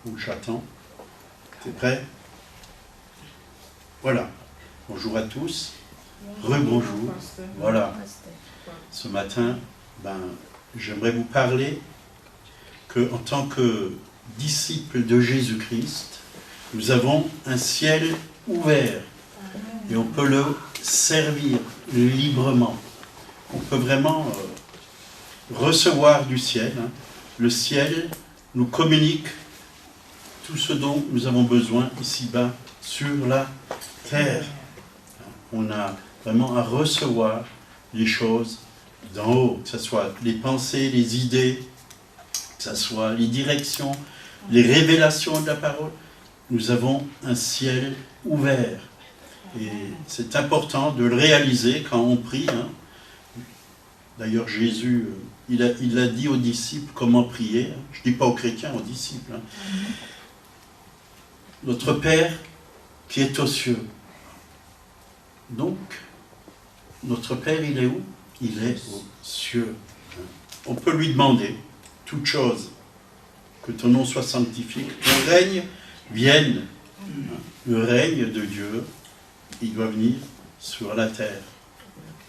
Ou j'attends. T'es prêt? Voilà. Bonjour à tous. Rebonjour. Voilà. Ce matin, j'aimerais vous parler qu'en tant que disciples de Jésus-Christ, nous avons un ciel ouvert et on peut le servir librement. On peut vraiment recevoir du ciel. Le ciel nous communique tout ce dont nous avons besoin ici-bas sur la terre. On a vraiment à recevoir les choses d'en haut, que ce soit les pensées, les idées, que ce soit les directions, les révélations de la parole. Nous avons un ciel ouvert. Et c'est important de le réaliser quand on prie. D'ailleurs, Jésus, il a dit aux disciples comment prier. Je ne dis pas aux chrétiens, aux disciples. Notre Père qui est aux cieux. Donc, notre Père, il est où? Il est aux cieux. On peut lui demander toute chose. Que ton nom soit sanctifié, que ton règne vienne. Le règne de Dieu, il doit venir sur la terre.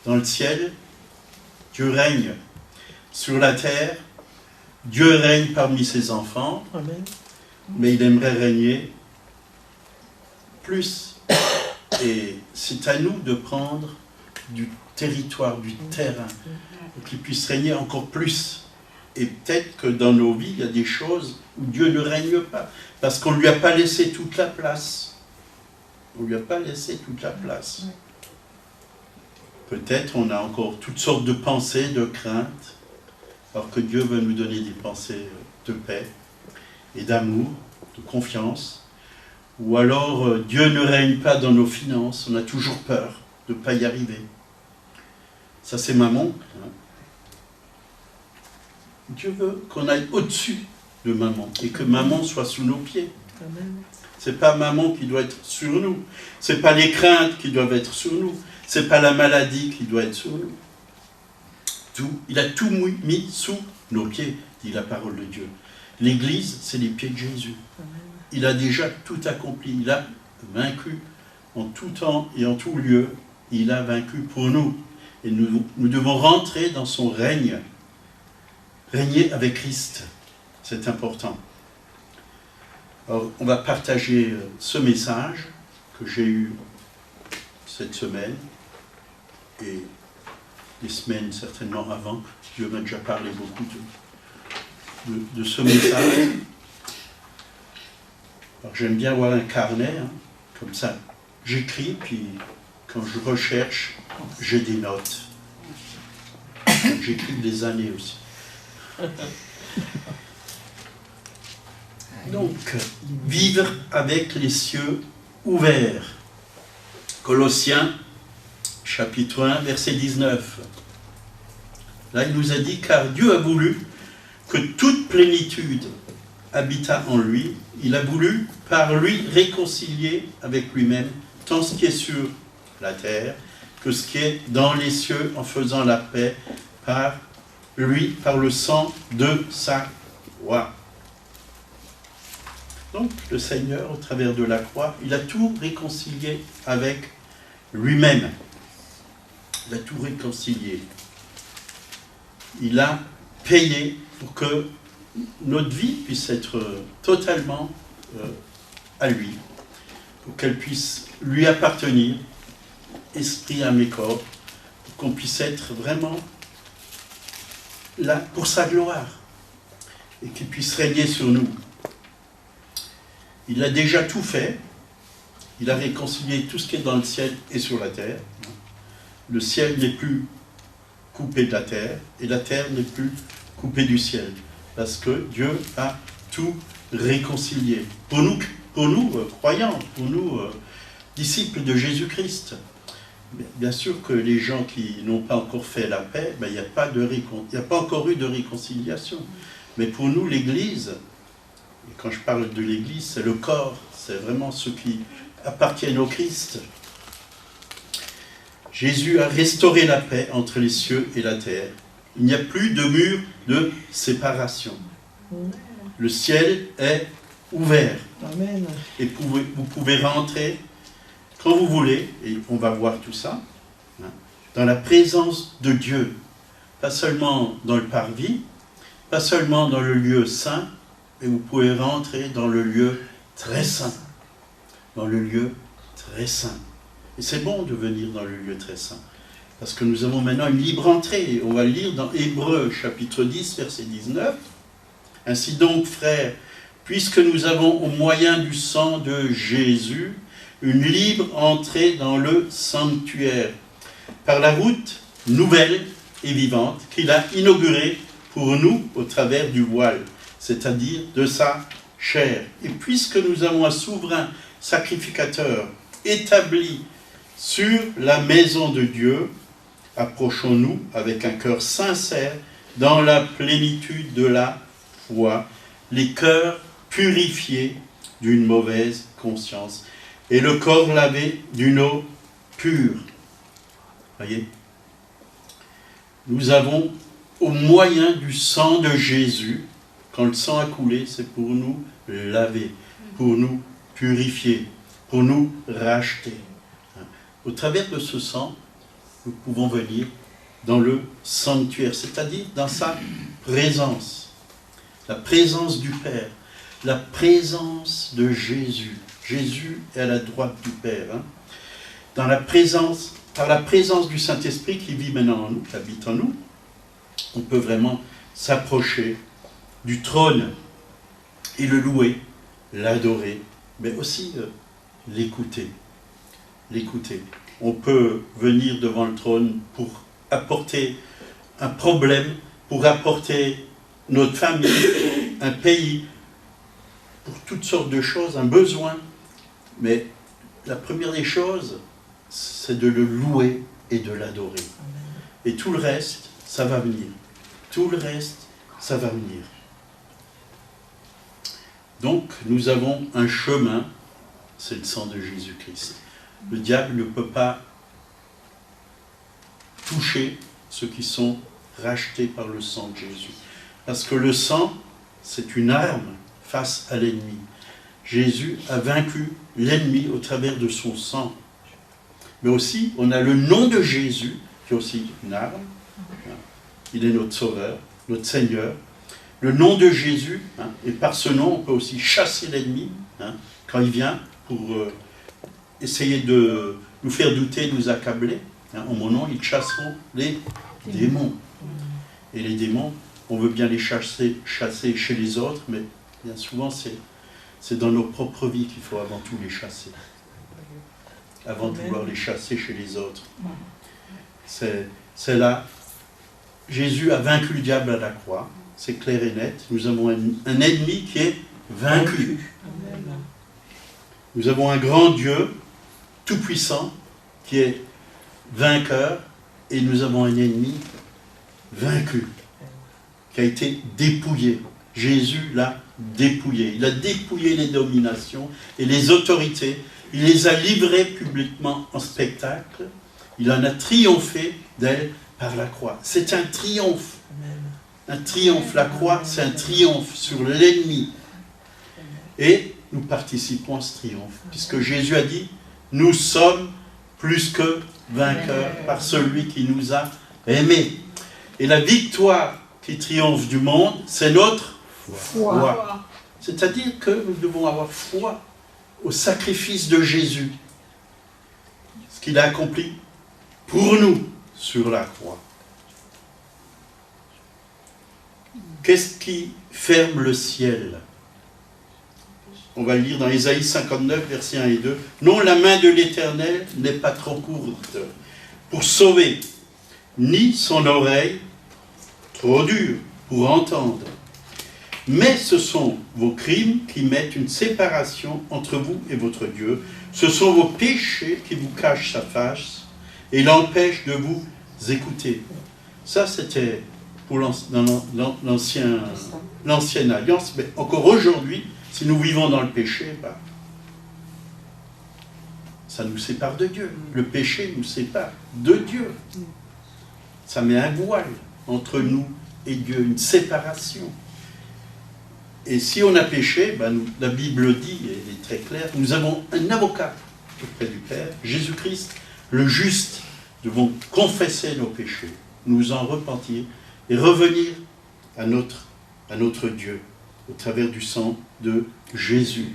Dans le ciel, Dieu règne. Sur la terre, Dieu règne parmi ses enfants. Amen. Mais il aimerait régner plus. Et c'est à nous de prendre du territoire, du terrain, pour qu'il puisse régner encore plus. Et peut-être que dans nos vies, il y a des choses où Dieu ne règne pas, parce qu'on ne lui a pas laissé toute la place. On ne lui a pas laissé toute la place. Peut-être on a encore toutes sortes de pensées, de craintes, alors que Dieu veut nous donner des pensées de paix et d'amour, de confiance. Ou alors, Dieu ne règne pas dans nos finances, on a toujours peur de ne pas y arriver. Ça, c'est maman. Dieu veut qu'on aille au-dessus de maman, et que maman soit sous nos pieds. Ce n'est pas maman qui doit être sur nous. Ce n'est pas les craintes qui doivent être sur nous. Ce n'est pas la maladie qui doit être sur nous. Il a tout mis sous nos pieds, dit la parole de Dieu. L'Église, c'est les pieds de Jésus. Il a déjà tout accompli. Il a vaincu en tout temps et en tout lieu. Il a vaincu pour nous. Et nous devons rentrer dans son règne. Régner avec Christ. C'est important. Alors, on va partager ce message que j'ai eu cette semaine et les semaines certainement avant. Dieu m'a déjà parlé beaucoup de ce message. Alors, j'aime bien avoir un carnet, comme ça. J'écris, puis quand je recherche, j'ai des notes. J'écris des années aussi. Donc, vivre avec les cieux ouverts. Colossiens, chapitre 1, verset 19. Là, il nous a dit, car Dieu a voulu que toute plénitude habitât en lui. Il a voulu, par lui, réconcilier avec lui-même tant ce qui est sur la terre que ce qui est dans les cieux, en faisant la paix par lui, par le sang de sa croix. Donc, le Seigneur, au travers de la croix, il a tout réconcilié avec lui-même. Il a tout réconcilié. Il a payé pour que notre vie puisse être totalement à lui, pour qu'elle puisse lui appartenir, esprit, âme et corps, pour qu'on puisse être vraiment là pour sa gloire, et qu'il puisse régner sur nous. Il a déjà tout fait. Il a réconcilié tout ce qui est dans le ciel et sur la terre. Le ciel n'est plus coupé de la terre, et la terre n'est plus coupée du ciel, parce que Dieu a tout réconcilié. Pour nous croyants, pour nous, disciples de Jésus-Christ. Bien sûr que les gens qui n'ont pas encore fait la paix, il n'y a pas encore eu de réconciliation. Mais pour nous, l'Église, et quand je parle de l'Église, c'est le corps, c'est vraiment ceux qui appartiennent au Christ. Jésus a restauré la paix entre les cieux et la terre. Il n'y a plus de mur de séparation. Le ciel est ouvert. Amen. Et vous pouvez rentrer quand vous voulez, et on va voir tout ça, hein, dans la présence de Dieu. Pas seulement dans le parvis, pas seulement dans le lieu saint, mais vous pouvez rentrer dans le lieu très saint. Dans le lieu très saint. Et c'est bon de venir dans le lieu très saint. Parce que nous avons maintenant une libre entrée. On va le lire dans Hébreux, chapitre 10, verset 19. « Ainsi donc, frères, puisque nous avons au moyen du sang de Jésus une libre entrée dans le sanctuaire, par la route nouvelle et vivante qu'il a inaugurée pour nous au travers du voile, c'est-à-dire de sa chair. Et puisque nous avons un souverain sacrificateur établi sur la maison de Dieu, approchons-nous avec un cœur sincère dans la plénitude de la foi, les cœurs purifiés d'une mauvaise conscience et le corps lavé d'une eau pure. » Voyez, nous avons au moyen du sang de Jésus, quand le sang a coulé, c'est pour nous laver, pour nous purifier, pour nous racheter. Au travers de ce sang, nous pouvons venir dans le sanctuaire, c'est-à-dire dans sa présence. La présence du Père, la présence de Jésus. Jésus est à la droite du Père. Hein. Dans la présence, par la présence du Saint-Esprit qui vit maintenant en nous, qui habite en nous, on peut vraiment s'approcher du trône et le louer, l'adorer, mais aussi l'écouter. L'écouter. On peut venir devant le trône pour apporter un problème, pour apporter notre famille, un pays, pour toutes sortes de choses, un besoin. Mais la première des choses, c'est de le louer et de l'adorer. Et tout le reste, ça va venir. Tout le reste, ça va venir. Donc, nous avons un chemin, c'est le sang de Jésus-Christ. Le diable ne peut pas toucher ceux qui sont rachetés par le sang de Jésus. Parce que le sang, c'est une arme face à l'ennemi. Jésus a vaincu l'ennemi au travers de son sang. Mais aussi, on a le nom de Jésus, qui est aussi une arme. Il est notre Sauveur, notre Seigneur. Le nom de Jésus, hein, et par ce nom, on peut aussi chasser l'ennemi, hein, quand il vient pour essayer de nous faire douter, nous accabler. Hein, en mon nom, ils chasseront les démons. Et les démons, on veut bien les chasser chez les autres, mais bien souvent, c'est dans nos propres vies qu'il faut avant tout les chasser. Avant de vouloir les chasser chez les autres. C'est là. Jésus a vaincu le diable à la croix. C'est clair et net. Nous avons un ennemi qui est vaincu. Nous avons un grand Dieu, tout-puissant, qui est vainqueur, et nous avons un ennemi vaincu, qui a été dépouillé. Jésus l'a dépouillé. Il a dépouillé les dominations et les autorités. Il les a livrées publiquement en spectacle. Il en a triomphé d'elles par la croix. C'est un triomphe. Un triomphe. La croix, c'est un triomphe sur l'ennemi. Et nous participons à ce triomphe. Puisque Jésus a dit, nous sommes plus que vainqueurs par celui qui nous a aimés. Et la victoire qui triomphe du monde, c'est notre foi. C'est-à-dire que nous devons avoir foi au sacrifice de Jésus. Ce qu'il a accompli pour nous sur la croix. Qu'est-ce qui ferme le ciel? On va le lire dans Ésaïe 59, versets 1 et 2. « Non, la main de l'Éternel n'est pas trop courte pour sauver, ni son oreille trop dure pour entendre. Mais ce sont vos crimes qui mettent une séparation entre vous et votre Dieu. Ce sont vos péchés qui vous cachent sa face et l'empêchent de vous écouter. » Ça, c'était pour l'ancienne alliance, mais encore aujourd'hui, si nous vivons dans le péché, ça nous sépare de Dieu. Le péché nous sépare de Dieu. Ça met un voile entre nous et Dieu, une séparation. Et si on a péché, ben, la Bible dit, et elle est très claire, nous avons un avocat auprès du Père, Jésus-Christ, le juste. Nous devons confesser nos péchés, nous en repentir et revenir à notre Dieu au travers du sang de Jésus.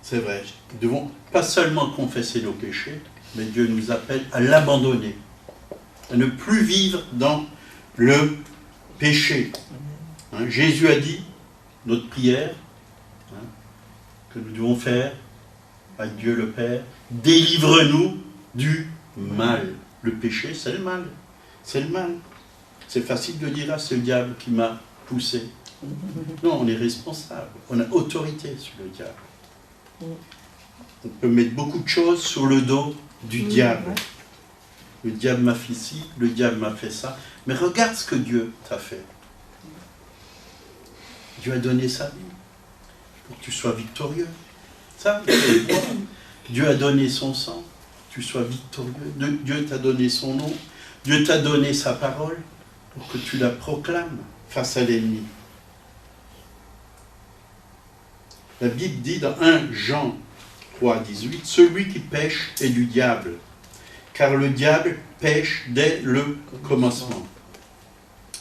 C'est vrai, nous devons pas seulement confesser nos péchés, mais Dieu nous appelle à l'abandonner, à ne plus vivre dans le péché. Hein, Jésus a dit, notre prière, hein, que nous devons faire à Dieu le Père, délivre-nous du mal. Le péché, c'est le mal. C'est le mal. C'est facile de dire, ah, c'est le diable qui m'a poussé. Non, on est responsable. On a autorité sur le diable. On peut mettre beaucoup de choses sur le dos du diable. Le diable m'a fait ci, le diable m'a fait ça. Mais regarde ce que Dieu t'a fait. Dieu a donné sa vie pour que tu sois victorieux. Ça, Dieu a donné son sang, que tu sois victorieux. Dieu t'a donné son nom. Dieu t'a donné sa parole pour que tu la proclames face à l'ennemi. La Bible dit dans 1 Jean 3, 18, « Celui qui pêche est du diable, car le diable pêche dès le commencement. »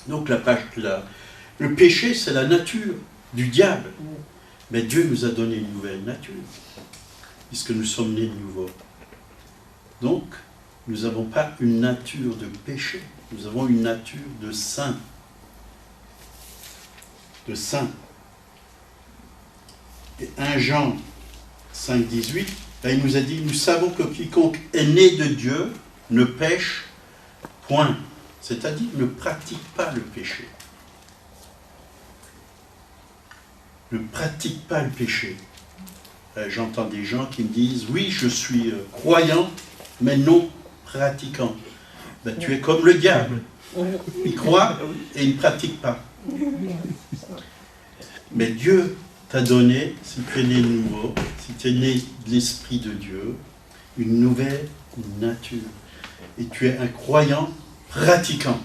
Donc le péché, c'est la nature du diable. Mais Dieu nous a donné une nouvelle nature, puisque nous sommes nés de nouveau. Donc, nous n'avons pas une nature de péché, nous avons une nature de saint. De saint. Et 1 Jean 5, 18, là il nous a dit, nous savons que quiconque est né de Dieu ne pêche point. C'est-à-dire ne pratique pas le péché. Ne pratique pas le péché. J'entends des gens qui me disent, oui, je suis croyant, mais non pratiquant. Ben, tu es comme le diable. Il croit et il ne pratique pas. Mais Dieu t'a donné, si tu es né de nouveau, si tu es né de l'Esprit de Dieu, une nouvelle nature. Et tu es un croyant pratiquant.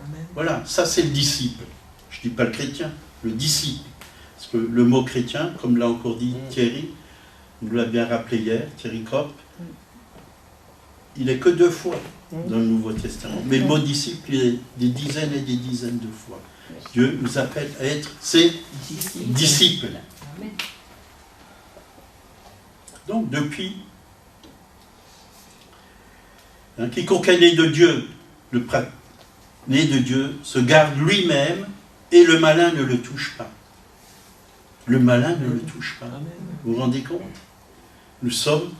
Amen. Voilà, ça c'est le disciple. Je ne dis pas le chrétien, le disciple. Parce que le mot chrétien, comme l'a encore dit Thierry, il nous l'a bien rappelé hier, Thierry Kopp, il n'est que 2 fois dans le Nouveau Testament. Mais le mot disciple, il est des dizaines et des dizaines de fois. Dieu nous appelle à être ses disciples. Donc, depuis, quiconque est né de Dieu, né de Dieu, se garde lui-même et le malin ne le touche pas. Le malin ne le touche pas. Vous vous rendez compte? Nous sommes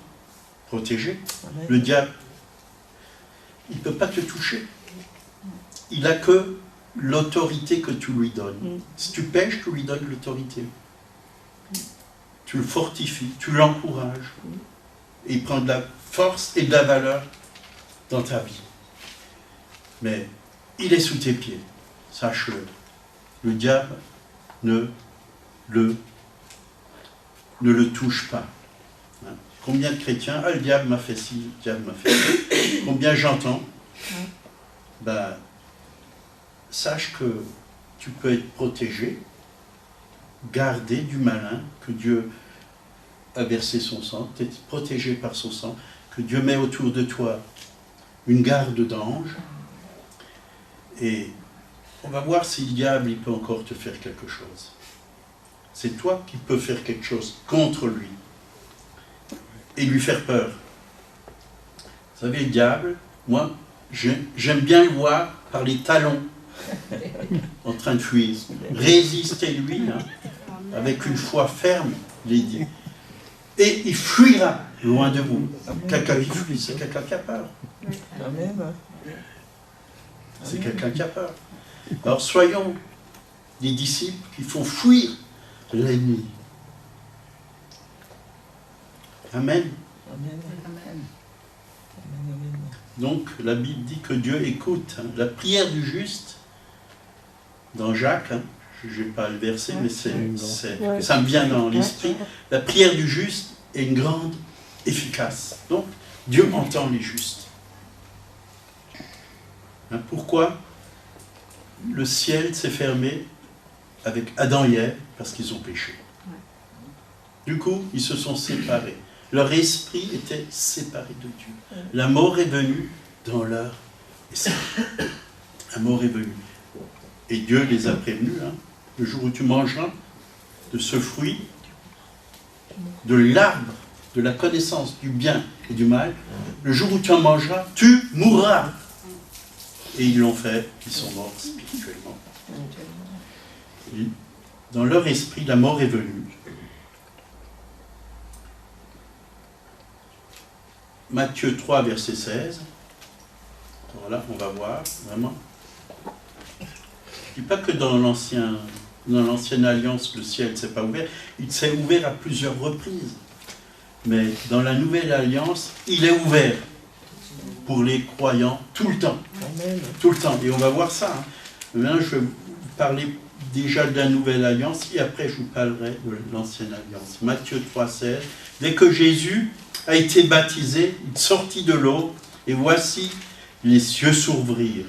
protégés. Le diable, il ne peut pas te toucher. Il n'a que l'autorité que tu lui donnes. Si tu pêches, tu lui donnes l'autorité. Tu le fortifies, tu l'encourages. Et il prend de la force et de la valeur dans ta vie. Mais il est sous tes pieds, sache-le. Le diable ne le touche pas. Hein? Combien de chrétiens, ah, le diable m'a fait ci, le diable m'a fait ça. Combien j'entends, ben, sache que tu peux être protégé, gardé du malin, que Dieu a versé son sang, tu es protégé par son sang, que Dieu met autour de toi une garde d'anges, et on va voir si le diable il peut encore te faire quelque chose. C'est toi qui peux faire quelque chose contre lui et lui faire peur. Vous savez, le diable, moi, j'aime bien le voir par les talons en train de fuir. Résistez-lui hein, avec une foi ferme, il est dit. Et il fuira loin de vous. Quelqu'un qui fuit, c'est quelqu'un qui a peur. C'est quelqu'un qui a peur. Alors soyons des disciples qui font fuir l'ennemi. Amen. Amen. Donc la Bible dit que Dieu écoute hein, la prière du juste. Dans Jacques, hein, je n'ai pas le verset, mais ça me vient dans l'esprit. La prière du juste est une grande efficace. Donc Dieu entend les justes. Hein, pourquoi? le ciel s'est fermé avec Adam et Ève parce qu'ils ont péché. Du coup, ils se sont séparés. Leur esprit était séparé de Dieu. La mort est venue dans leur esprit. La mort est venue. Et Dieu les a prévenus. Le jour où tu mangeras de ce fruit, de l'arbre, de la connaissance du bien et du mal, le jour où tu en mangeras, tu mourras. Et ils l'ont fait, ils sont morts spirituellement. Et dans leur esprit, la mort est venue. Matthieu 3, verset 16. Voilà, on va voir, vraiment. Je ne dis pas que dans l'ancienne alliance, le ciel ne s'est pas ouvert. Il s'est ouvert à plusieurs reprises. Mais dans la nouvelle alliance, il est ouvert pour les croyants tout le temps. Tout le temps. Et on va voir ça. Maintenant, je vais vous parler déjà de la nouvelle alliance et après je vous parlerai de l'ancienne alliance. Matthieu 3, 16. Dès que Jésus a été baptisé, il sortit de l'eau et voici les cieux s'ouvrirent.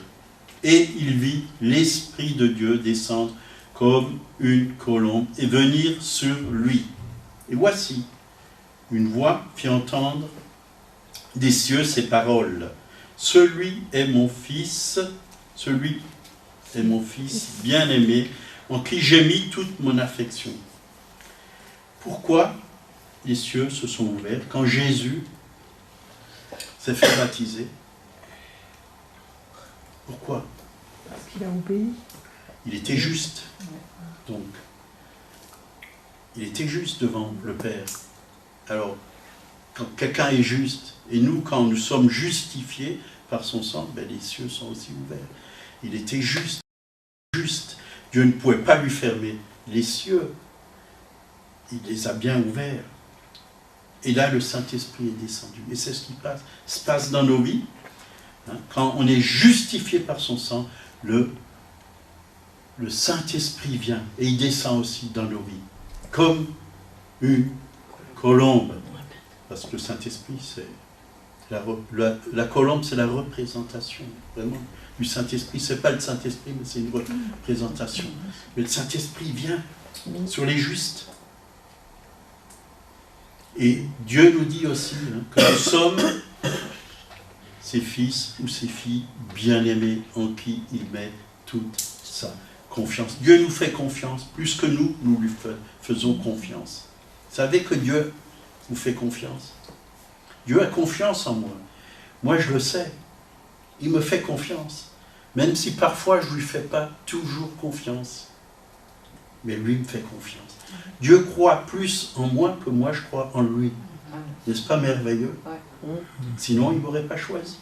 Et il vit l'Esprit de Dieu descendre comme une colombe et venir sur lui. Et voici, une voix fit entendre des cieux ces paroles. Celui est mon fils bien-aimé, en qui j'ai mis toute mon affection. Pourquoi les cieux se sont ouverts quand Jésus s'est fait baptiser? Pourquoi? Parce qu'il a obéi. Il était juste. Donc, il était juste devant le Père. Alors, quand quelqu'un est juste, et nous, quand nous sommes justifiés par son sang, les cieux sont aussi ouverts. Il était juste. Dieu ne pouvait pas lui fermer les cieux. Il les a bien ouverts. Et là, le Saint-Esprit est descendu. Et c'est ce qui se passe dans nos vies. Quand on est justifié par son sang, le Saint-Esprit vient et il descend aussi dans nos vies. Comme une colombe. Parce que le Saint-Esprit, c'est la colombe, c'est la représentation, vraiment, du Saint-Esprit. Ce n'est pas le Saint-Esprit, mais c'est une représentation. Mais le Saint-Esprit vient sur les justes. Et Dieu nous dit aussi que nous sommes ses fils ou ses filles bien-aimés en qui il met toute sa confiance. Dieu nous fait confiance plus que nous lui faisons confiance. Vous savez que Dieu vous fait confiance. Dieu a confiance en moi. Moi, je le sais. Il me fait confiance. Même si parfois, je ne lui fais pas toujours confiance. Mais lui me fait confiance. Dieu croit plus en moi que moi, je crois en lui. N'est-ce pas merveilleux? Sinon, il ne m'aurait pas choisi.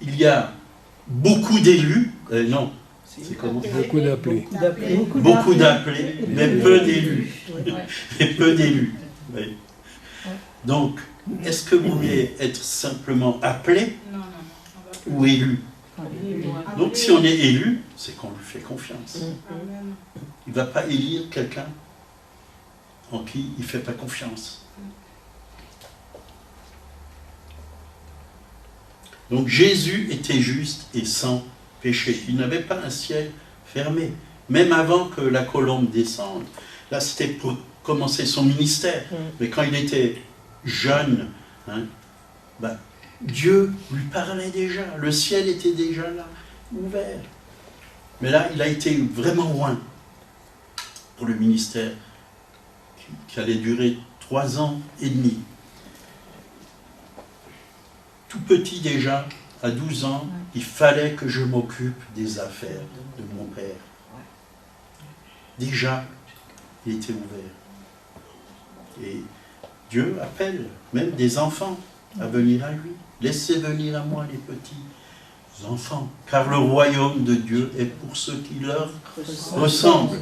Il y a beaucoup d'élus. Non, c'est comment? Beaucoup d'appelés. Beaucoup d'appelés, mais peu d'élus. Et peu d'élus. Oui. Donc, est-ce que vous voulez être simplement appelé ou élu? Donc, si on est élu, c'est qu'on lui fait confiance. Il ne va pas élire quelqu'un en qui il ne fait pas confiance. Donc, Jésus était juste et sans péché. Il n'avait pas un ciel fermé. Même avant que la colombe descende. Là, c'était pour commencer son ministère. Mais quand il était jeune, Dieu lui parlait déjà. Le ciel était déjà là, ouvert. Mais là, il a été vraiment loin pour le ministère qui allait durer 3 ans et demi. Tout petit déjà, à 12 ans, il fallait que je m'occupe des affaires de mon père. Déjà, il était ouvert. Et Dieu appelle même des enfants à venir à lui. Laissez venir à moi les petits enfants, car le royaume de Dieu est pour ceux qui leur ressemblent.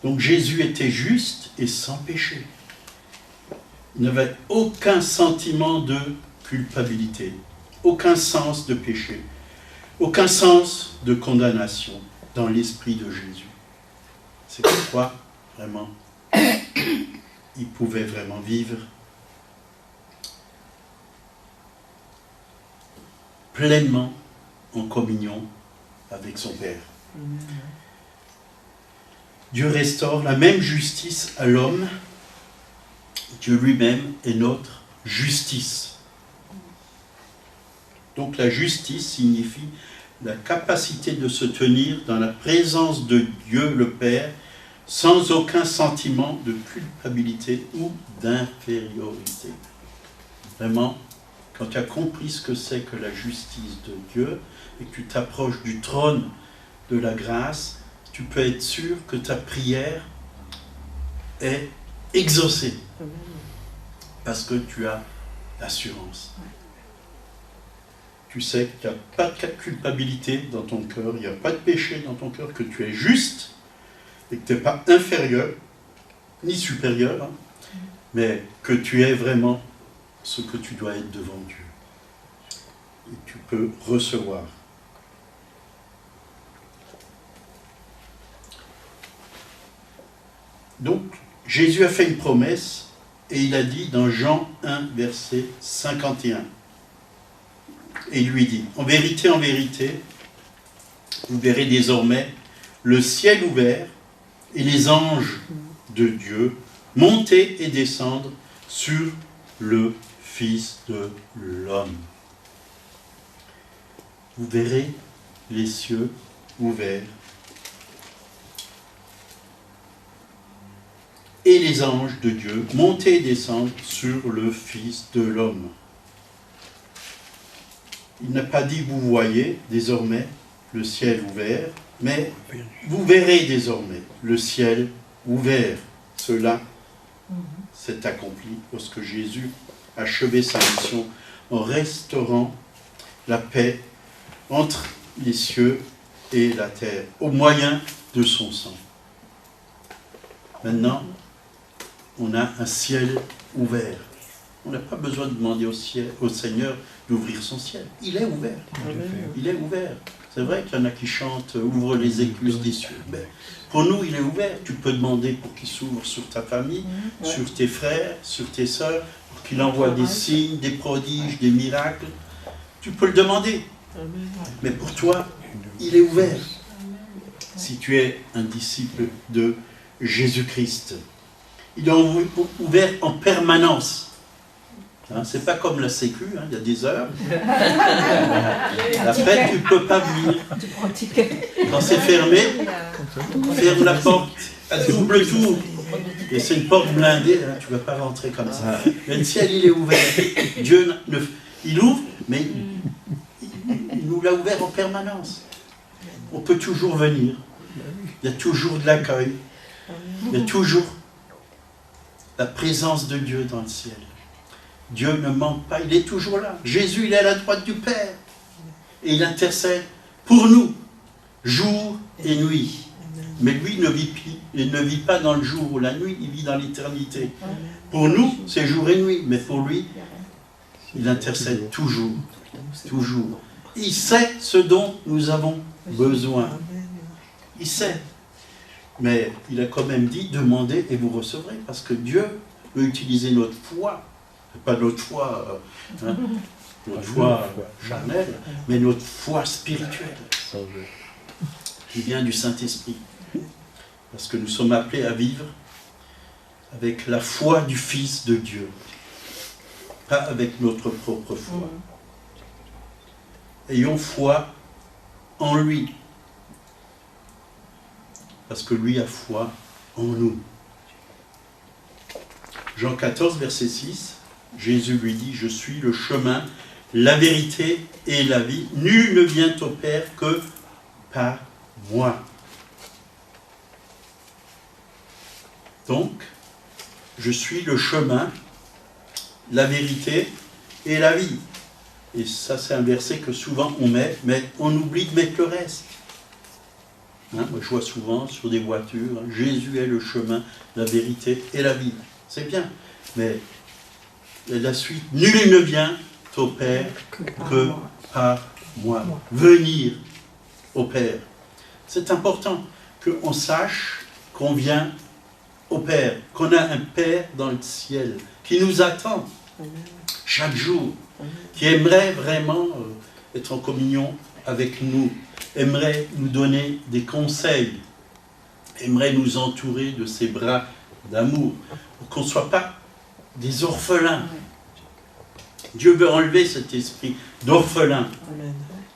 Donc Jésus était juste et sans péché. Il n'avait aucun sentiment de culpabilité, aucun sens de péché, aucun sens de condamnation dans l'esprit de Jésus. C'est pourquoi, vraiment, il pouvait vraiment vivre pleinement en communion avec son Père. Dieu restaure la même justice à l'homme. Dieu lui-même est notre justice. Donc la justice signifie la capacité de se tenir dans la présence de Dieu le Père sans aucun sentiment de culpabilité ou d'infériorité. Vraiment, quand tu as compris ce que c'est que la justice de Dieu et que tu t'approches du trône de la grâce, tu peux être sûr que ta prière est exaucée. Parce que tu as l'assurance. Tu sais qu'il n'y a pas de culpabilité dans ton cœur, il n'y a pas de péché dans ton cœur, que tu es juste et que tu n'es pas inférieur, ni supérieur, mais que tu es vraiment ce que tu dois être devant Dieu. Et tu peux recevoir. Donc, Jésus a fait une promesse et il a dit dans Jean 1, verset 51, et il lui dit, en vérité, vous verrez désormais le ciel ouvert et les anges de Dieu monter et descendre sur le Fils de l'homme. Vous verrez les cieux ouverts et les anges de Dieu monter et descendre sur le Fils de l'homme. Il n'a pas dit vous voyez désormais le ciel ouvert, mais vous verrez désormais le ciel ouvert. Cela s'est accompli lorsque Jésus a achevé sa mission en restaurant la paix entre les cieux et la terre, au moyen de son sang. Maintenant, on a un ciel ouvert. On n'a pas besoin de demander au Seigneur d'ouvrir son ciel. Il est ouvert. Il est ouvert. C'est vrai qu'il y en a qui chantent « Ouvre les écluses des cieux ». Mais pour nous, il est ouvert. Tu peux demander pour qu'il s'ouvre sur ta famille, sur tes frères, sur tes sœurs, pour qu'il envoie des signes, des prodiges, des miracles. Tu peux le demander. Mais pour toi, il est ouvert. Si tu es un disciple de Jésus-Christ. Il est ouvert en permanence. Hein, c'est pas comme la Sécu, hein, il y a des heures. Après, tu ne peux pas venir. Quand c'est fermé, ferme la porte à double tour. Et c'est une porte blindée, hein, tu ne vas pas rentrer comme ça. Mais le ciel, il est ouvert. Dieu, il ouvre, mais il nous l'a ouvert en permanence. On peut toujours venir. Il y a toujours de l'accueil. Il y a toujours la présence de Dieu dans le ciel. Dieu ne manque pas, il est toujours là. Jésus, il est à la droite du Père. Et il intercède pour nous, jour et nuit. Mais lui il ne vit pas dans le jour ou la nuit, il vit dans l'éternité. Pour nous, c'est jour et nuit, mais pour lui, il intercède toujours. Toujours. Il sait ce dont nous avons besoin. Il sait. Mais il a quand même dit, demandez et vous recevrez. Parce que Dieu veut utiliser notre foi. Pas notre foi, notre foi charnelle, mais notre foi spirituelle. Qui vient du Saint-Esprit. Parce que nous sommes appelés à vivre avec la foi du Fils de Dieu. Pas avec notre propre foi. Ayons foi en lui. Parce que lui a foi en nous. Jean 14, verset 6, Jésus lui dit, je suis le chemin, la vérité et la vie. Nul ne vient au Père que par moi. Donc, je suis le chemin, la vérité et la vie. Et ça, c'est un verset que souvent on met, mais on oublie de mettre le reste. Hein, moi, je vois souvent sur des voitures, hein, Jésus est le chemin, la vérité et la vie. C'est bien, mais la suite, nul ne vient au Père que par moi. Venir au Père. C'est important qu'on sache qu'on vient au Père, qu'on a un Père dans le ciel, qui nous attend chaque jour, qui aimerait vraiment être en communion avec nous, aimerait nous donner des conseils, aimerait nous entourer de ses bras d'amour, pour qu'on ne soit pas des orphelins. Dieu veut enlever cet esprit d'orphelin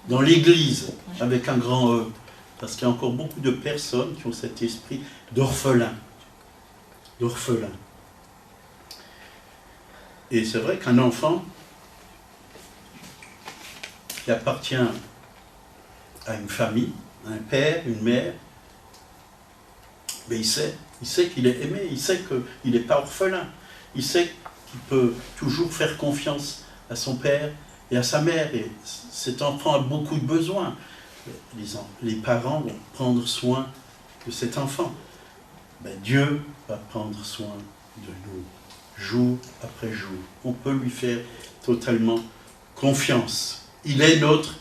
dans l'Église, avec un grand E, parce qu'il y a encore beaucoup de personnes qui ont cet esprit d'orphelin. D'orphelin. Et c'est vrai qu'un enfant qui appartient à une famille, un père, une mère, mais il sait qu'il est aimé, il sait qu'il n'est pas orphelin, il sait qu'il peut toujours faire confiance à son père et à sa mère, et cet enfant a beaucoup de besoins. Les parents vont prendre soin de cet enfant. Ben, Dieu va prendre soin de nous, jour après jour. On peut lui faire totalement confiance. Il est notre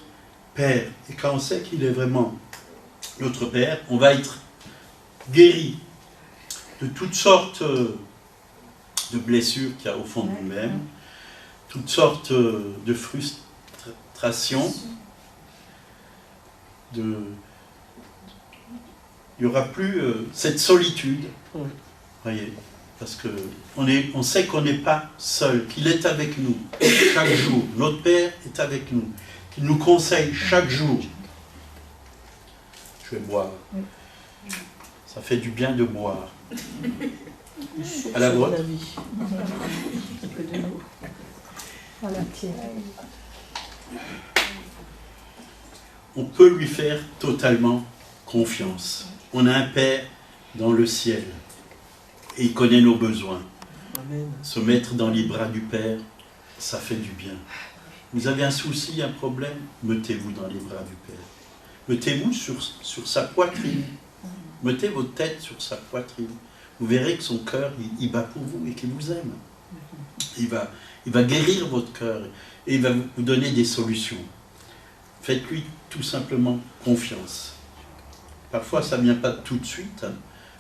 Père. Et quand on sait qu'il est vraiment notre Père, on va être guéri de toutes sortes de blessures qu'il y a au fond de nous-mêmes, toutes sortes de frustrations, il n'y aura plus cette solitude, voyez, parce qu'on sait qu'on n'est pas seul, qu'il est avec nous chaque jour. Notre Père est avec nous, qu'il nous conseille chaque jour. Je vais boire. Ça fait du bien de boire. À la grotte. On peut lui faire totalement confiance. On a un Père dans le ciel et il connaît nos besoins. Amen. Se mettre dans les bras du Père, ça fait du bien. Vous avez un souci, un problème, mettez-vous dans les bras du Père. Mettez-vous sur sa poitrine. Mettez votre tête sur sa poitrine. Vous verrez que son cœur, il bat pour vous et qu'il vous aime. Il va guérir votre cœur et il va vous donner des solutions. Faites-lui tout simplement confiance. Parfois, ça ne vient pas tout de suite. Hein.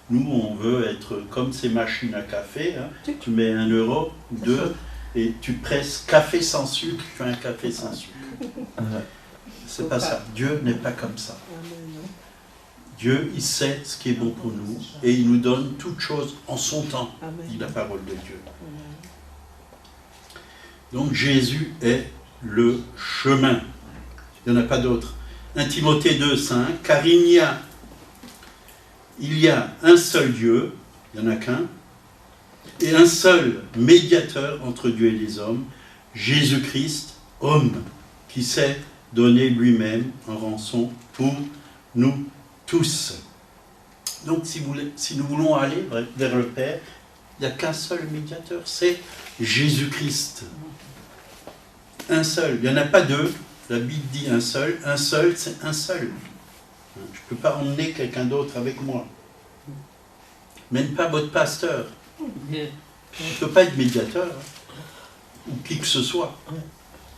Nous, on veut être comme ces machines à café. Hein. Tu mets 1 euro ou 2 et tu presses café sans sucre, tu fais un café sans sucre. C'est pas ça. Dieu n'est pas comme ça. Dieu, il sait ce qui est bon pour nous et il nous donne toutes choses en son temps, dit la parole de Dieu. Donc Jésus est le chemin. Il n'y en a pas d'autre. 1 Timothée 2, 5, car il y a un seul Dieu, il n'y en a qu'un, et un seul médiateur entre Dieu et les hommes, Jésus-Christ, homme, qui s'est donné lui-même en rançon pour nous tous. Donc si nous voulons aller vers le Père, il n'y a qu'un seul médiateur, c'est Jésus-Christ. Un seul, il n'y en a pas deux. La Bible dit un seul, c'est un seul. Je ne peux pas emmener quelqu'un d'autre avec moi. Même pas votre pasteur. Il ne peut pas être médiateur, ou qui que ce soit.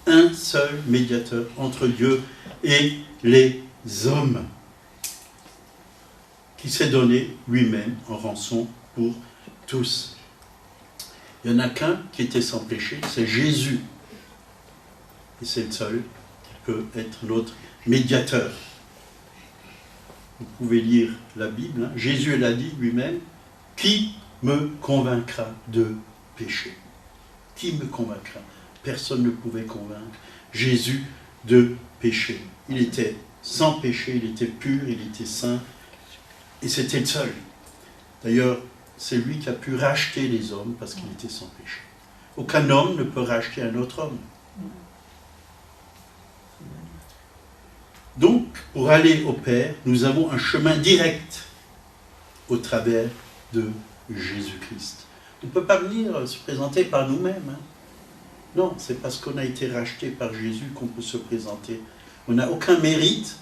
Un seul médiateur entre Dieu et les hommes, qui s'est donné lui-même en rançon pour tous. Il n'y en a qu'un qui était sans péché, c'est Jésus. Et c'est le seul qui peut être notre médiateur. Vous pouvez lire la Bible. Hein. Jésus l'a dit lui-même. Qui me convaincra de péché? Qui me convaincra? Personne ne pouvait convaincre Jésus de péché. Il était sans péché, il était pur, il était saint. Et c'était le seul. D'ailleurs, c'est lui qui a pu racheter les hommes parce qu'il était sans péché. Aucun homme ne peut racheter un autre homme. Donc, pour aller au Père, nous avons un chemin direct au travers de Jésus-Christ. On ne peut pas venir se présenter par nous-mêmes. Hein. Non, c'est parce qu'on a été racheté par Jésus qu'on peut se présenter. On n'a aucun mérite,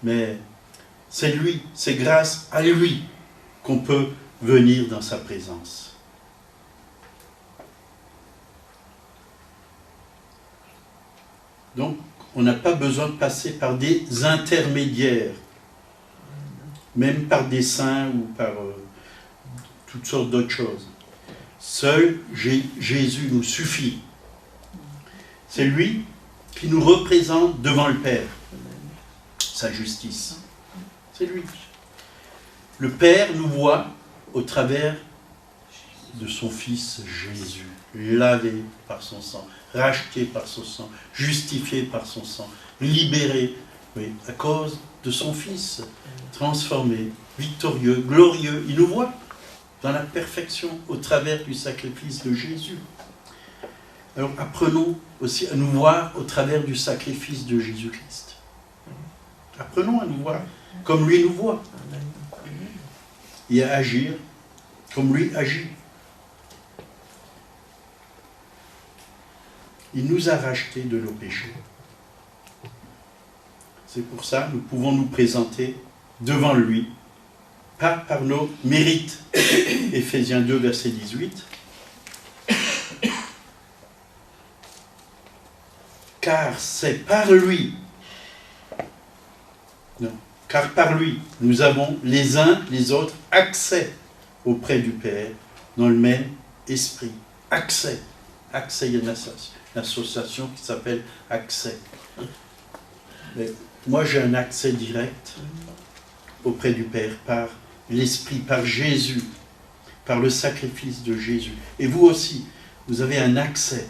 mais c'est lui, c'est grâce à lui qu'on peut venir dans sa présence. Donc, on n'a pas besoin de passer par des intermédiaires, même par des saints ou par toutes sortes d'autres choses. Seul Jésus nous suffit. C'est lui qui nous représente devant le Père. Sa justice. C'est lui. Le Père nous voit au travers de son Fils Jésus, lavé par son sang, racheté par son sang, justifié par son sang, libéré, oui, à cause de son Fils, transformé, victorieux, glorieux. Il nous voit dans la perfection au travers du sacrifice de Jésus. Alors apprenons aussi à nous voir au travers du sacrifice de Jésus-Christ. Apprenons à nous voir comme lui nous voit. Et à agir comme lui agit. Il nous a rachetés de nos péchés. C'est pour ça que nous pouvons nous présenter devant lui, pas par nos mérites. Éphésiens 2, verset 18. Car c'est par lui, non, car par lui, nous avons les uns les autres accès auprès du Père dans le même esprit. Accès. Accès, il y a une association qui s'appelle Accès. Mais moi, j'ai un accès direct auprès du Père par l'Esprit, par Jésus, par le sacrifice de Jésus. Et vous aussi, vous avez un accès.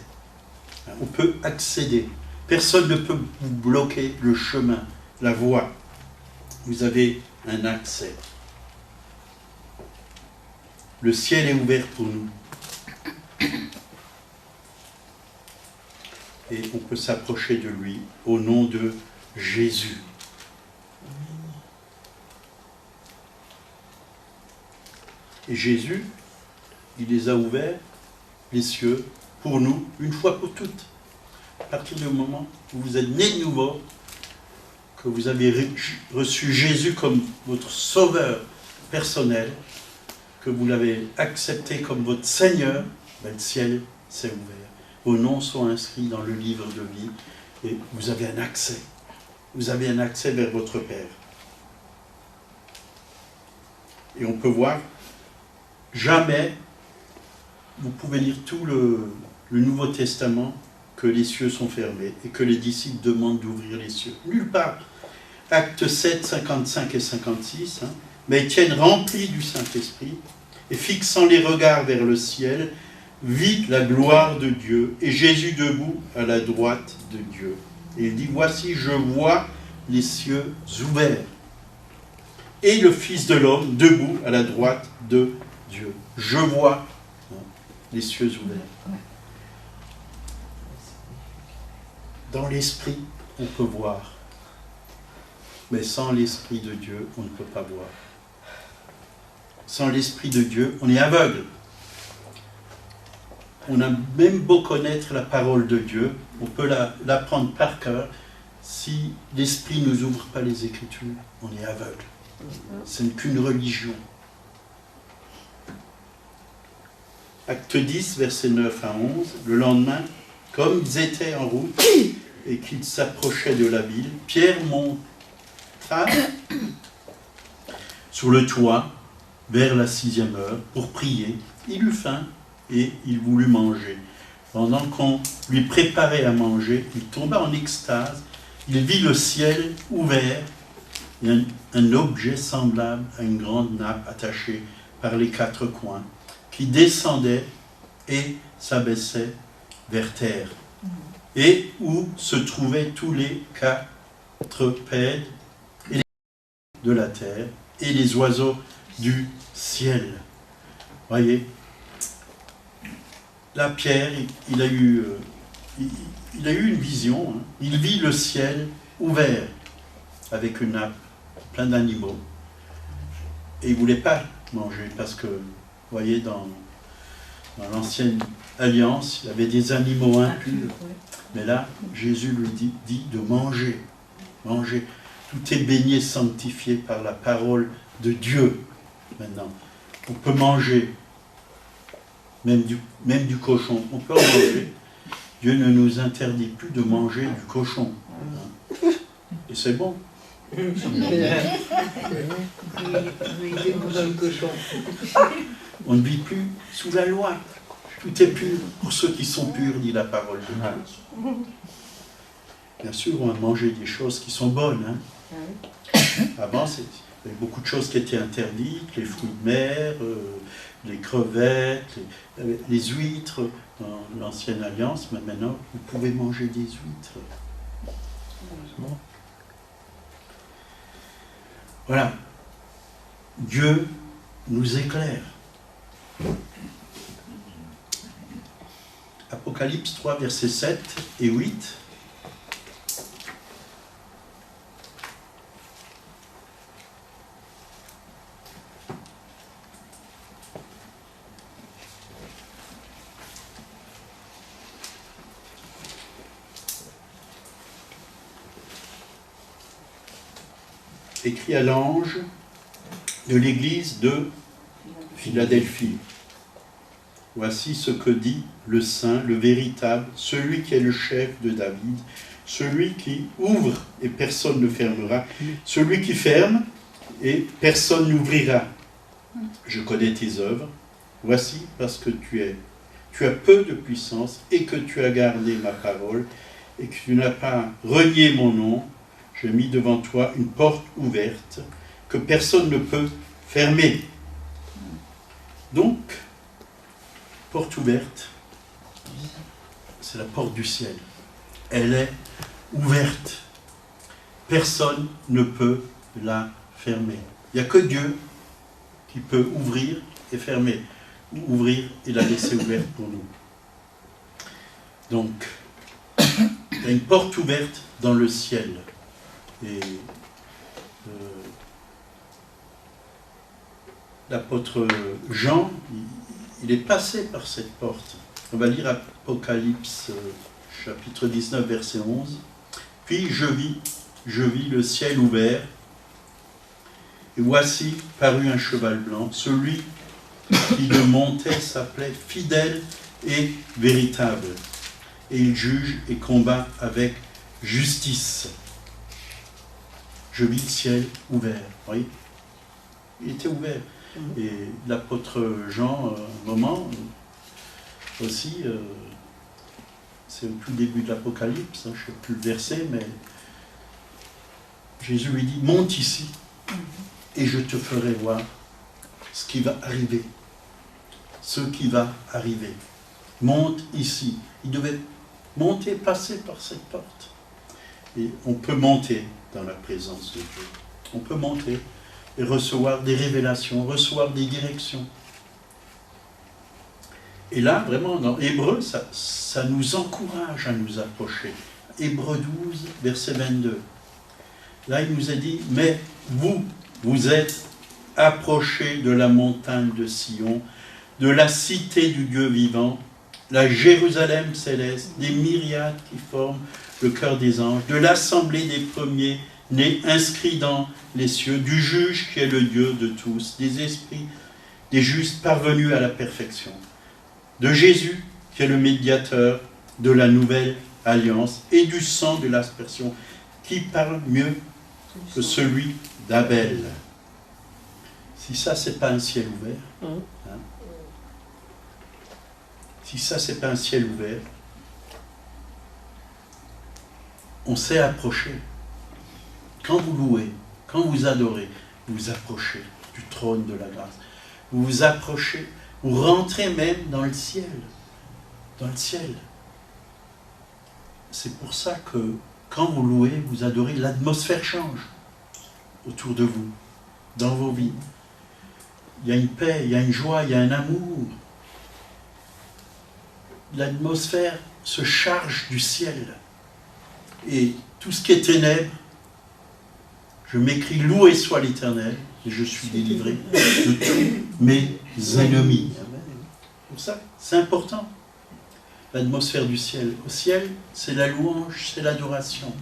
On peut accéder. Personne ne peut vous bloquer le chemin, la voie. Vous avez un accès. Le ciel est ouvert pour nous. Et on peut s'approcher de lui au nom de Jésus. Et Jésus, il les a ouverts, les cieux, pour nous, une fois pour toutes. À partir du moment où vous êtes né de nouveau, que vous avez reçu Jésus comme votre sauveur personnel, que vous l'avez accepté comme votre Seigneur, ben le ciel s'est ouvert. Vos noms sont inscrits dans le livre de vie et vous avez un accès. Vous avez un accès vers votre Père. Et on peut voir, jamais vous pouvez lire tout le Nouveau Testament que les cieux sont fermés et que les disciples demandent d'ouvrir les cieux. Nulle part. Actes 7, 55 et 56. Mais Étienne, rempli du Saint-Esprit, et fixant les regards vers le ciel, vit la gloire de Dieu, et Jésus debout à la droite de Dieu. Et il dit, voici, je vois les cieux ouverts, et le Fils de l'homme debout à la droite de Dieu. Je vois les cieux ouverts. Dans l'esprit, on peut voir. Mais sans l'Esprit de Dieu, on ne peut pas voir. Sans l'Esprit de Dieu, on est aveugle. On a même beau connaître la parole de Dieu, on peut l'apprendre par cœur. Si l'Esprit ne nous ouvre pas les Écritures, on est aveugle. Ce n'est qu'une religion. Acte 10, versets 9 à 11. Le lendemain, comme ils étaient en route et qu'ils s'approchaient de la ville, Pierre monta sur le toit vers la 6e heure pour prier. Il eut faim et il voulut manger. Pendant qu'on lui préparait à manger, il tomba en extase. Il vit le ciel ouvert et un objet semblable à une grande nappe attachée par les 4 coins qui descendait et s'abaissait vers terre, et où se trouvaient tous les quadrupèdes de la terre et les oiseaux du ciel. Voyez, là, Pierre, il a eu une vision. Il vit le ciel ouvert avec une nappe, plein d'animaux. Et il ne voulait pas manger parce que, vous voyez, dans l'ancienne alliance, il y avait des animaux impurs. Mais là, Jésus lui dit de manger. Manger. Tout est baigné, sanctifié par la parole de Dieu. Maintenant, on peut manger, même du cochon. On peut en manger. Dieu ne nous interdit plus de manger du cochon. Et c'est bon. On ne vit plus sous la loi. Tout est pur pour ceux qui sont purs, dit la parole de Dieu. Bien sûr, on a mangé des choses qui sont bonnes. Hein. Avant, il y avait beaucoup de choses qui étaient interdites, les fruits de mer, les crevettes, les huîtres dans l'Ancienne Alliance, mais maintenant, vous pouvez manger des huîtres. Voilà. Dieu nous éclaire. Apocalypse 3, versets 7 et 8. Écrit à l'ange de l'église de Philadelphie. Voici ce que dit le Saint, le véritable, celui qui est le chef de David, celui qui ouvre et personne ne fermera, celui qui ferme et personne n'ouvrira. Je connais tes œuvres. Voici parce que tu as peu de puissance et que tu as gardé ma parole et que tu n'as pas renié mon nom. J'ai mis devant toi une porte ouverte que personne ne peut fermer. Donc, porte ouverte, c'est la porte du ciel. Elle est ouverte. Personne ne peut la fermer. Il n'y a que Dieu qui peut ouvrir et fermer. Ou ouvrir et la laisser ouverte pour nous. Donc, il y a une porte ouverte dans le ciel. Et l'apôtre Jean, il est passé par cette porte. On va lire Apocalypse chapitre 19, verset 11. Puis je vis le ciel ouvert, et voici parut un cheval blanc. Celui qui le montait s'appelait Fidèle et Véritable. Et il juge et combat avec justice. Je vis le ciel ouvert. Oui, il était ouvert. Et l'apôtre Jean, un moment, aussi, c'est au tout début de l'Apocalypse, hein, je ne sais plus le verset, mais Jésus lui dit, monte ici, et je te ferai voir ce qui va arriver. Ce qui va arriver. Monte ici. Il devait monter, passer par cette porte. Et on peut monter dans la présence de Dieu. On peut monter et recevoir des révélations, recevoir des directions. Et là, vraiment, dans Hébreu, ça nous encourage à nous approcher. Hébreu 12, verset 22. Là, il nous a dit, mais vous êtes approchés de la montagne de Sion, de la cité du Dieu vivant, la Jérusalem céleste, des myriades qui forment le cœur des anges, de l'assemblée des premiers-nés inscrits dans les cieux, du juge qui est le Dieu de tous, des esprits, des justes parvenus à la perfection, de Jésus qui est le médiateur de la nouvelle alliance et du sang de l'aspersion qui parle mieux que celui d'Abel. Si ça, c'est pas un ciel ouvert, hein, si ça, c'est pas un ciel ouvert, on s'est approché. Quand vous louez, quand vous adorez, vous vous approchez du trône de la grâce. Vous vous approchez, vous rentrez même dans le ciel. Dans le ciel. C'est pour ça que quand vous louez, vous adorez, l'atmosphère change autour de vous, dans vos vies. Il y a une paix, il y a une joie, il y a un amour. L'atmosphère se charge du ciel. Et tout ce qui est ténèbres, je m'écris « Loué soit l'Éternel » et je suis délivré de tous mes ennemis. Pour ça, c'est important. L'atmosphère du ciel. Au ciel, c'est la louange, c'est l'adoration.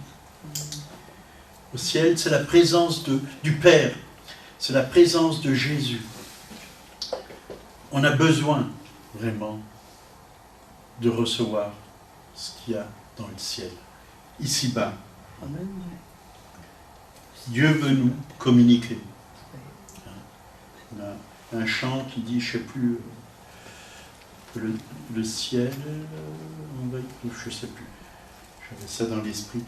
Au ciel, c'est la présence du Père. C'est la présence de Jésus. On a besoin, vraiment, de recevoir ce qu'il y a dans le ciel. Ici-bas. Dieu veut nous communiquer. On a un chant qui dit, je ne sais plus, le ciel, je ne sais plus, j'avais ça dans l'esprit.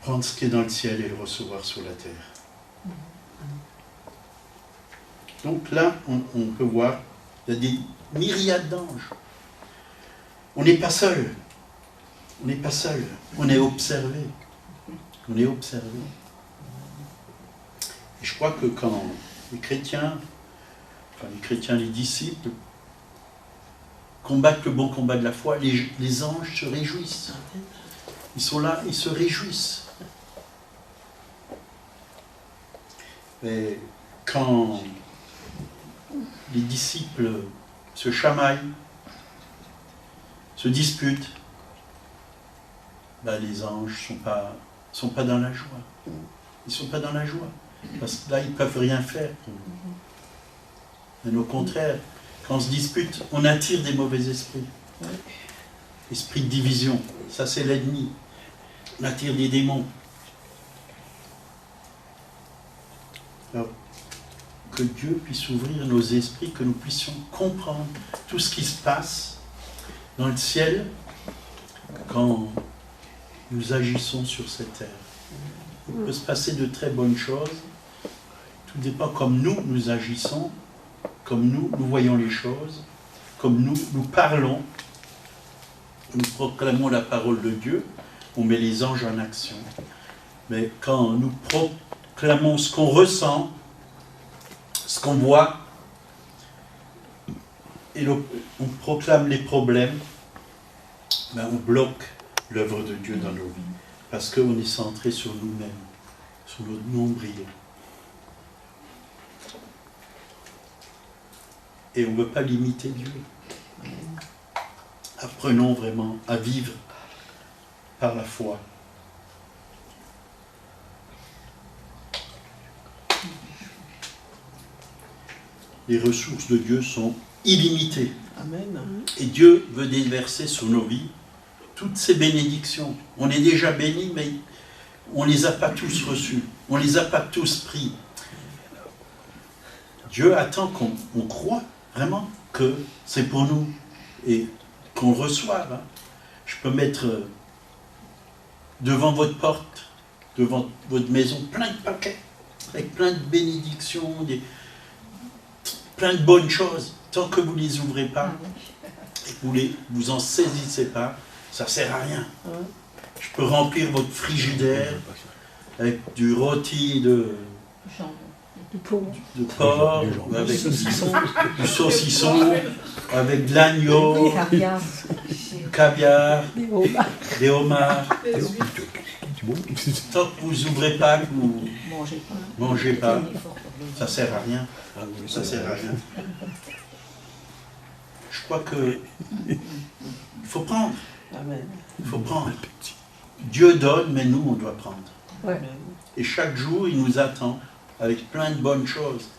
prendre ce qui est dans le ciel et le recevoir sur la terre. Donc là, on peut voir, il y a des myriades d'anges. On n'est pas seul. On n'est pas seul. On est observé. On est observé. Et je crois que quand les chrétiens, les disciples, combattent le bon combat de la foi, les anges se réjouissent. Ils sont là, ils se réjouissent. Mais quand les disciples se chamaillent, se disputent, les anges ne sont pas dans la joie. Ils ne sont pas dans la joie. Parce que là, ils ne peuvent rien faire pour nous. Mais au contraire, quand on se dispute, on attire des mauvais esprits. Esprit de division, ça c'est l'ennemi. On attire des démons. Alors, que Dieu puisse ouvrir nos esprits, que nous puissions comprendre tout ce qui se passe dans le ciel quand nous agissons sur cette terre. Il peut se passer de très bonnes choses. Tout dépend comme nous agissons, comme nous voyons les choses, comme nous parlons. Nous proclamons la parole de Dieu, on met les anges en action. Mais quand nous proclamons ce qu'on ressent, ce qu'on voit, et on proclame les problèmes, on bloque l'œuvre de Dieu dans nos vies. Parce qu'on est centré sur nous-mêmes, sur notre nombril. Et on ne veut pas limiter Dieu. Apprenons vraiment à vivre par la foi. Les ressources de Dieu sont illimitées. Amen. Et Dieu veut déverser sur nos vies toutes ces bénédictions. On est déjà bénis, mais on ne les a pas tous reçus. On ne les a pas tous pris. Dieu attend qu'on croit vraiment que c'est pour nous et qu'on le reçoive. Je peux mettre devant votre porte, devant votre maison, plein de paquets, avec plein de bénédictions, plein de bonnes choses. Tant que vous ne les ouvrez pas, et que vous en saisissez pas, ça ne sert à rien. Je peux remplir votre frigidaire avec du rôti de porc, avec du saucisson, avec de l'agneau, du caviar, des homards. Tant que vous n'ouvrez pas, que vous ne mangez pas, ça ne sert à rien. Ça sert à rien. Je crois que il faut prendre. Il faut prendre. Dieu donne, mais nous, on doit prendre. Et chaque jour, il nous attend avec plein de bonnes choses.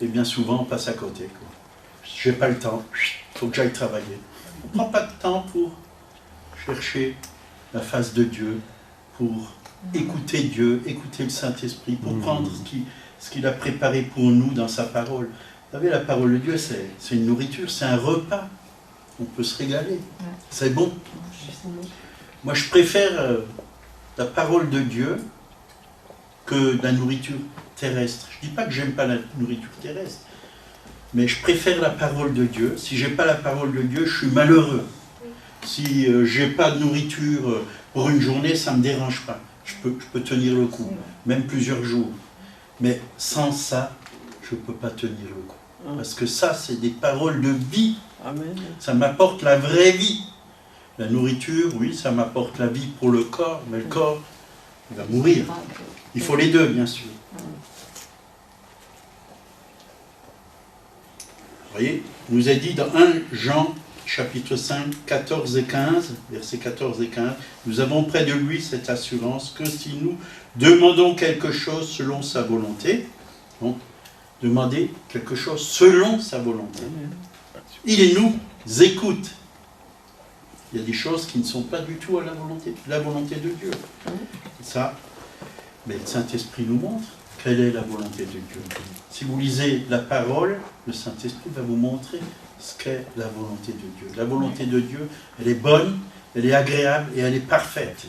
Et bien souvent, on passe à côté. Je n'ai pas le temps. Il faut que j'aille travailler. On ne prend pas de temps pour chercher la face de Dieu, pour écouter Dieu, écouter le Saint-Esprit, pour prendre ce qu'il a préparé pour nous dans sa parole. Vous savez, la parole de Dieu, c'est une nourriture, c'est un repas. On peut se régaler. C'est bon. Moi, je préfère la parole de Dieu que la nourriture terrestre. Je ne dis pas que j'aime pas la nourriture terrestre, mais je préfère la parole de Dieu. Si je n'ai pas la parole de Dieu, je suis malheureux. Si je n'ai pas de nourriture pour une journée, ça ne me dérange pas. Je peux tenir le coup, même plusieurs jours. Mais sans ça, je ne peux pas tenir le coup. Parce que ça, c'est des paroles de vie. Amen. Ça m'apporte la vraie vie. La nourriture, oui, ça m'apporte la vie pour le corps, mais le corps, il va mourir. Il faut les deux, bien sûr. Vous voyez, il nous est dit dans 1 Jean, chapitre 5, 14 et 15, versets 14 et 15, nous avons près de lui cette assurance que si nous demandons quelque chose selon sa volonté, donc, demandez quelque chose selon sa volonté, il nous écoute. Il y a des choses qui ne sont pas du tout à la volonté de Dieu. Ça, mais le Saint-Esprit nous montre quelle est la volonté de Dieu. Si vous lisez la parole, le Saint-Esprit va vous montrer ce qu'est la volonté de Dieu. La volonté de Dieu, elle est bonne, elle est agréable et elle est parfaite.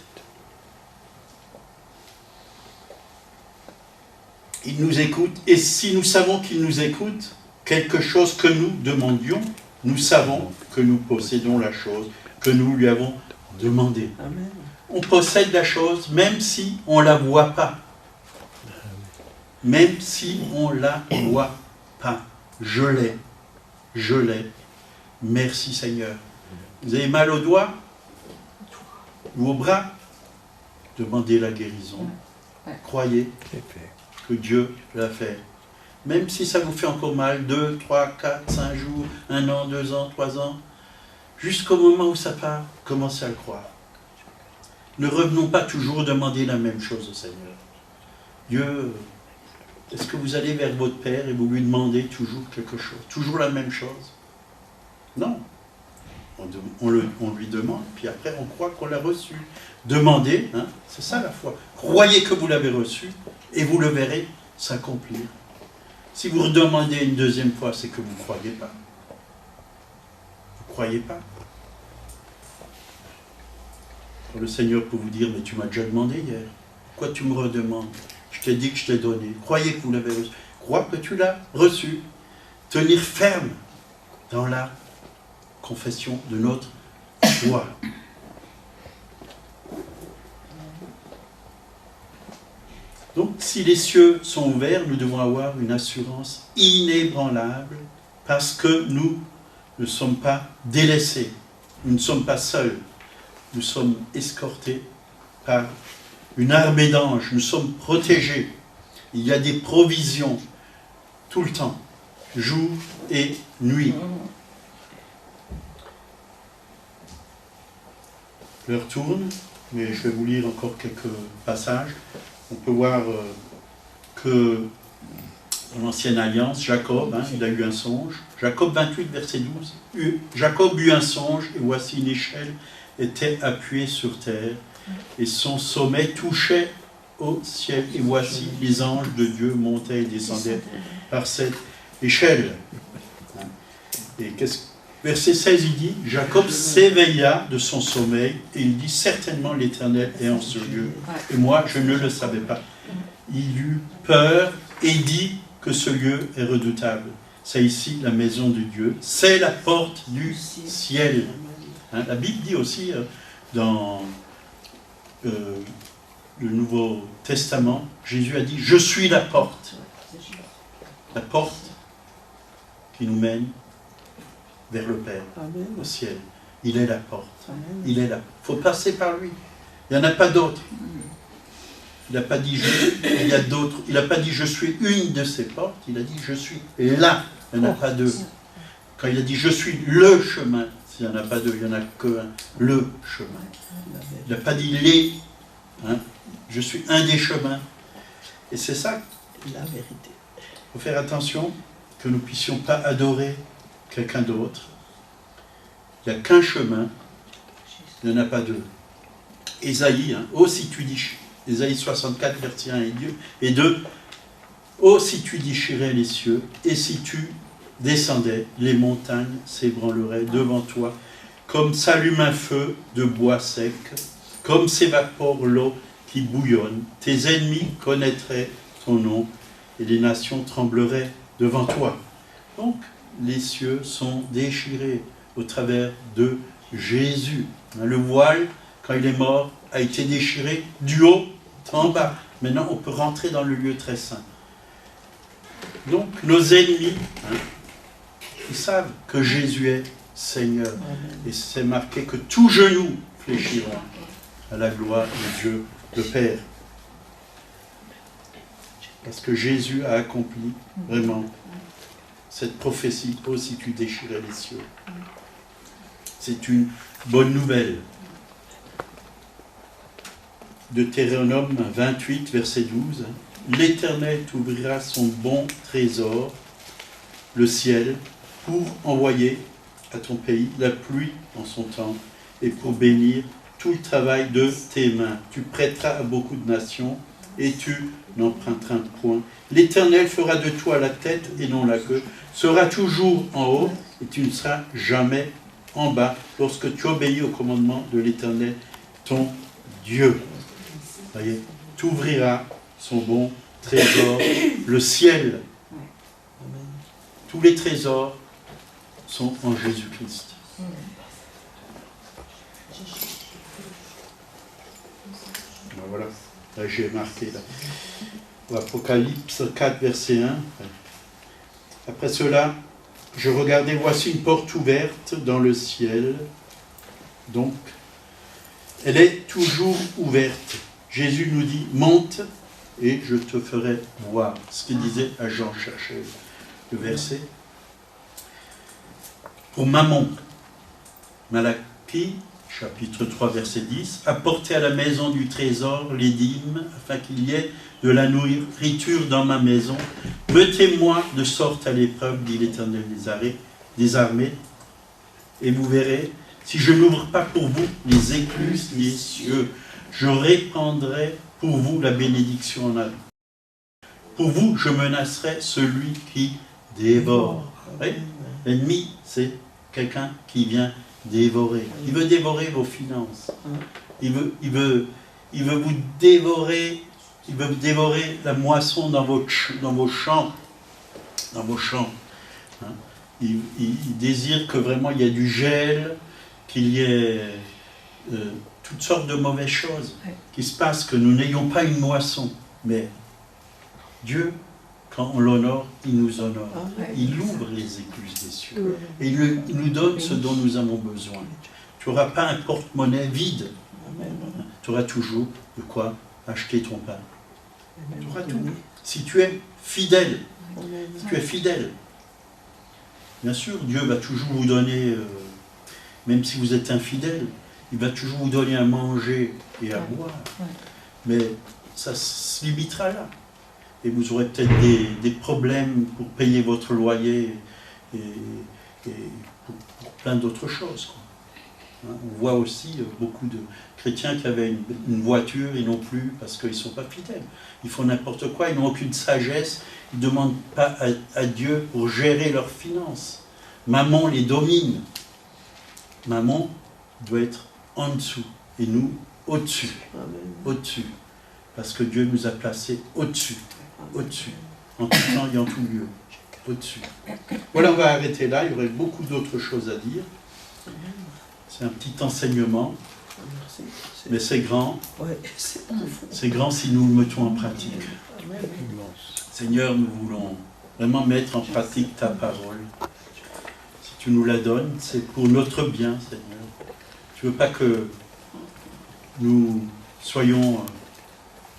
il nous écoute. Et si nous savons qu'il nous écoute, quelque chose que nous demandions, nous savons que nous possédons la chose que nous lui avons demandée. Amen. On possède la chose même si on ne la voit pas. Même si on ne la voit pas. Je l'ai. Je l'ai. Merci Seigneur. Vous avez mal au doigt ou au bras? Demandez la guérison. Croyez que Dieu l'a fait. Même si ça vous fait encore mal, 2, 3, 4, 5 jours, 1 an, 2 ans, 3 ans, jusqu'au moment où ça part, commencez à le croire. Ne revenons pas toujours demander la même chose au Seigneur. Dieu, est-ce que vous allez vers votre Père et vous lui demandez toujours quelque chose? Toujours la même chose? Non. On lui demande, puis après on croit qu'on l'a reçu. Demandez, hein, c'est ça la foi. Croyez que vous l'avez reçu et vous le verrez s'accomplir. Si vous redemandez une deuxième fois, c'est que vous ne croyez pas. Vous ne croyez pas. Le Seigneur peut vous dire, mais tu m'as déjà demandé hier. Pourquoi tu me redemandes? Je t'ai dit que je t'ai donné. Croyez que vous l'avez reçu. Crois que tu l'as reçu. Tenir ferme dans la confession de notre foi. Donc, si les cieux sont ouverts, nous devons avoir une assurance inébranlable parce que nous ne sommes pas délaissés. Nous ne sommes pas seuls. Nous sommes escortés par une armée d'anges. Nous sommes protégés. Il y a des provisions tout le temps, jour et nuit. L'heure tourne, mais je vais vous lire encore quelques passages. On peut voir que dans l'Ancienne Alliance, Jacob, il a eu un songe. Jacob 28, verset 12. Jacob eut un songe, et voici une échelle était appuyée sur terre, et son sommet touchait au ciel. Et voici les anges de Dieu montaient et descendaient par cette échelle. Et verset 16, il dit, Jacob s'éveilla de son sommeil, et il dit, certainement l'Éternel est en ce lieu. Et moi, je ne le savais pas. Il eut peur et dit que ce lieu est redoutable. C'est ici la maison de Dieu. C'est la porte du ciel. La Bible dit aussi dans le Nouveau Testament, Jésus a dit, je suis la porte. La porte qui nous mène vers le Père, Amen. Au ciel. Il est la porte. Amen. Il est là. Il faut passer par lui. Il n'y en a pas d'autre. Il n'a pas dit il y a d'autres. Il n'a pas dit je suis une de ces portes. Il a dit je suis là. Il n'y en a pas deux. Quand il a dit je suis le chemin, s'il n'y en a pas deux, il n'y en a qu'un. Le chemin. Il n'a pas dit les. Je suis un des chemins. Et c'est ça la vérité. Il faut faire attention que nous ne puissions pas adorer quelqu'un d'autre. Il n'y a qu'un chemin, il n'y en a pas deux. Ésaïe, oh si tu dis, Ésaïe 64, verset 1 et 2, oh si tu déchirais les cieux, et si tu descendais, les montagnes s'ébranleraient devant toi, comme s'allume un feu de bois sec, comme s'évapore l'eau qui bouillonne, tes ennemis connaîtraient ton nom, et les nations trembleraient devant toi. Donc, les cieux sont déchirés au travers de Jésus. Le voile, quand il est mort, a été déchiré du haut en bas. Maintenant, on peut rentrer dans le lieu très saint. Donc, nos ennemis, ils savent que Jésus est Seigneur. Et c'est marqué que tout genou fléchira à la gloire de Dieu, le Père. Parce que Jésus a accompli vraiment cette prophétie, oh si tu déchirais les cieux. C'est une bonne nouvelle. Deutéronome 28, verset 12. L'Éternel t'ouvrira son bon trésor, le ciel, pour envoyer à ton pays la pluie en son temps et pour bénir tout le travail de tes mains. Tu prêteras à beaucoup de nations et tu n'emprunteras point. L'Éternel fera de toi la tête et non la queue, sera toujours en haut et tu ne seras jamais en bas lorsque tu obéis au commandement de l'Éternel, ton Dieu. Voyez, tu ouvriras son bon trésor le ciel, tous les trésors sont en Jésus-Christ. Voilà, là j'ai marqué là. Apocalypse 4, verset 1. Après cela, je regardais, voici une porte ouverte dans le ciel. Donc, elle est toujours ouverte. Jésus nous dit, monte et je te ferai voir. Ce qu'il disait à Jean, cherchez le verset. Pour Mammon, Malachie, chapitre 3, verset 10, apportez à la maison du trésor les dîmes, afin qu'il y ait de la nourriture dans ma maison. Mettez-moi de sorte à l'épreuve, dit l'Éternel des armées, et vous verrez, si je n'ouvre pas pour vous les écluses des cieux, je répandrai pour vous la bénédiction en avant. Pour vous, je menacerai celui qui dévore. Oui? L'ennemi, c'est quelqu'un qui vient dévorer. Il veut dévorer vos finances. Il veut vous dévorer. Il veut dévorer la moisson dans vos champs. Dans vos champs. Hein? Il désire que vraiment il y ait du gel, qu'il y ait toutes sortes de mauvaises choses qui se passent, que nous n'ayons pas une moisson. Mais Dieu, quand on l'honore, il nous honore. Il ouvre les écluses des cieux. Et il nous donne ce dont nous avons besoin. Tu n'auras pas un porte-monnaie vide. Tu auras toujours de quoi acheter ton pain. Tu auras tout. Si tu es fidèle. Si tu es fidèle. Bien sûr, Dieu va toujours vous donner, même si vous êtes infidèle, il va toujours vous donner à manger et à boire. Mais ça se limitera là. Et vous aurez peut-être des problèmes pour payer votre loyer et pour plein d'autres choses, quoi. Hein, on voit aussi beaucoup de chrétiens qui avaient une voiture, ils n'ont plus parce qu'ils ne sont pas fidèles. Ils font n'importe quoi, ils n'ont aucune sagesse, ils ne demandent pas à Dieu pour gérer leurs finances. Maman les domine. Maman doit être en dessous et nous au-dessus. Au-dessus. Parce que Dieu nous a placés au-dessus. Au-dessus. En tout temps et en tout lieu. Au-dessus. Voilà, on va arrêter là. Il y aurait beaucoup d'autres choses à dire. C'est un petit enseignement. Mais c'est grand. C'est grand si nous le mettons en pratique. Seigneur, nous voulons vraiment mettre en pratique ta parole. Si tu nous la donnes, c'est pour notre bien, Seigneur. Tu ne veux pas que nous soyons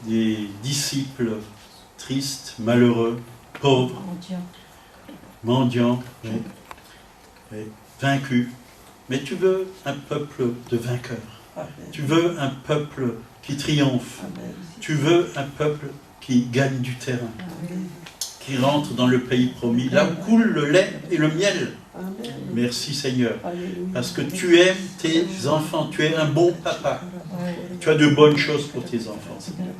des disciples tristes, malheureux, pauvres, mendiants, vaincus. Mais tu veux un peuple de vainqueurs. Tu veux un peuple qui triomphe. Tu veux un peuple qui gagne du terrain, qui rentre dans le pays promis, là où coule le lait et le miel. Merci Seigneur, parce que tu aimes tes enfants, tu es un bon papa. Tu as de bonnes choses pour tes enfants, Seigneur.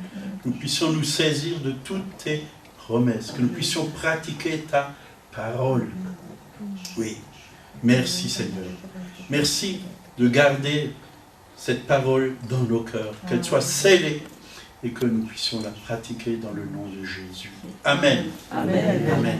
Nous puissions nous saisir de toutes tes promesses, que nous puissions pratiquer ta parole. Oui, merci Seigneur. Merci de garder cette parole dans nos cœurs, qu'elle soit scellée et que nous puissions la pratiquer dans le nom de Jésus. Amen. Amen. Amen.